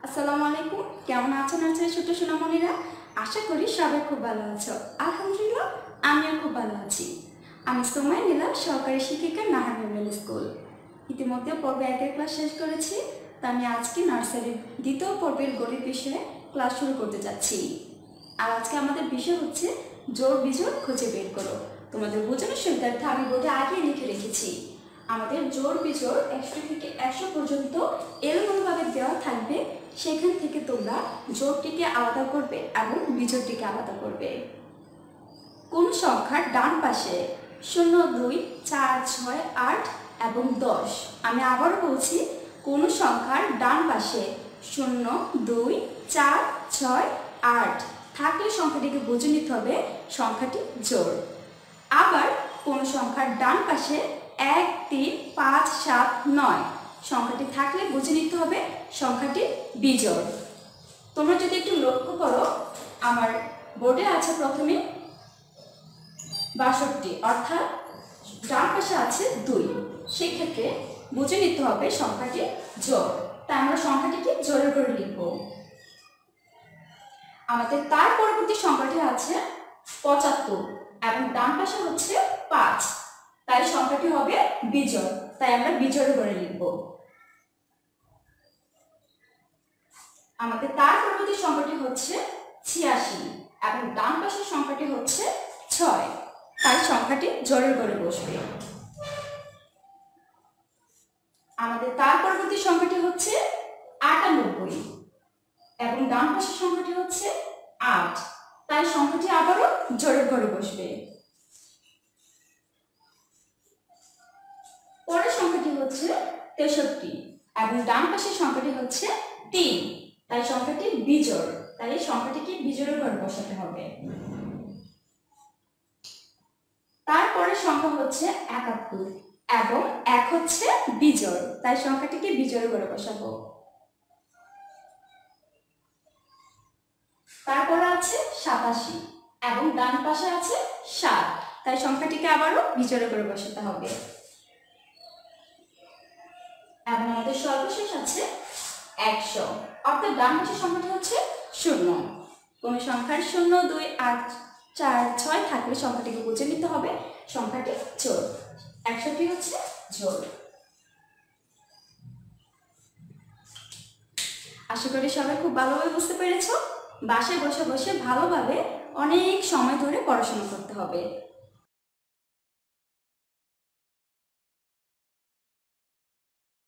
আসসালামু আলাইকুম। কেমন আছেন আজকের ছোট সোনামণিরা? আশা করি সবাই খুব ভালো আছো। আলহামদুলিল্লাহ, আমিও খুব ভালো আছি। আমি সময় নিলাম সহকারী শিক্ষিকা নাহার মিডল স্কুল। ইতিমধ্যে পর্ব 1-এর ক্লাস শেষ করেছি। তা আমি আজকে নার্সারির দ্বিতীয় পর্বের গণিত বিষয়ে ক্লাস শুরু করতে যাচ্ছি। আর আজকে আমাদের বিষয় হচ্ছে জোড় বিজোড় খুঁজে বের করো। তোমাদের বোঝানোর সুবিধার্থে আমি বোর্ডে আগেই লিখে রেখেছি। আমাদের জোড় বিজোড় 100 থেকে 100 পর্যন্ত এলোমেলোভাবে দেওয়া থাকবে। সেখান থেকে তোমরা জোড়টিকে আলাদা করবে এবং বিজোড়টিকে আলাদা করবে। কোন সংখ্যার ডান পাশে 0, 2, 4, 6, 8 এবং 10? আমি আবারও বলছি, কোন সংখ্যার ডান পাশে 0, 2, 4, 6, 8 থাকলে সংখ্যাটিকে বুঝে নিতে হবে সংখ্যাটি জোড়। আবার কোন সংখ্যার ডান পাশে 1, 3, 5, 7, 9 সংখ্যাটি থাকলে বুঝে নিতে হবে সংখ্যাটি বিজোড়। তোমরা যদি একটু লক্ষ্য করো, আমার বোর্ডে আছে প্রথমে 62, অর্থাৎ ডান পাশে আছে 2। সেক্ষেত্রে বুঝে নিতে হবে সংখ্যাটি জোড়। তাই আমরা সংখ্যাটিকে জোড়ে করে লিখব। আমাদের তার পরবর্তী সংখ্যাটি আছে 75 এবং ডান পাশে হচ্ছে 5, তাই সংখ্যাটি হবে বিজোড়। তাই আমরা বিজোড়ে করে লিখব। আমাদের তার পরবর্তী সংখ্যাটি হচ্ছে 86 এবং ডান পাশের সংখ্যাটি হচ্ছে 6, তাই সংখ্যাটি জোড়ের ঘরে বসবে। আমাদের তার পরবর্তী সংখ্যাটি হচ্ছে 98 এবং ডান পাশের সংখ্যাটি হচ্ছে 8, তাই সংখ্যাটি আবারও জোড়ের ঘরে বসবে। পরের সংখ্যাটি হচ্ছে 63 এবং ডান পাশের সংখ্যাটি হচ্ছে 3, তাই সংখ্যাটি বিজোড়। তাই এই সংখ্যাটিকে বিজোড়ের ঘরে বসাতে হবে। তারপরের সংখ্যা হচ্ছে 71 এবং 1 হচ্ছে বিজোড়, তাই সংখ্যাটিকে বিজোড়ের ঘরে বসাবো। তারপরে আছে 87 এবং ডান পাশে আছে 7, তাই সংখ্যাটিকে আবারও বিজোড়ের ঘরে বসাতে হবে। এবং আমাদের সর্বশেষ আছে 100, অর্থাৎ ডান পাশের সংখ্যাটি হচ্ছে 0। কোন সংখ্যার 0, 2, 8, 4, 6 থাকলে সংখ্যাটিকে বুঝে নিতে হবে সংখ্যাটি জোড়। 100টি হচ্ছে জোড়। আশা করি সবাই খুব ভালোভাবে বুঝতে পেরেছো। বাসায় বসে বসে ভালোভাবে অনেক সময় ধরে পড়াশোনা করতে হবে।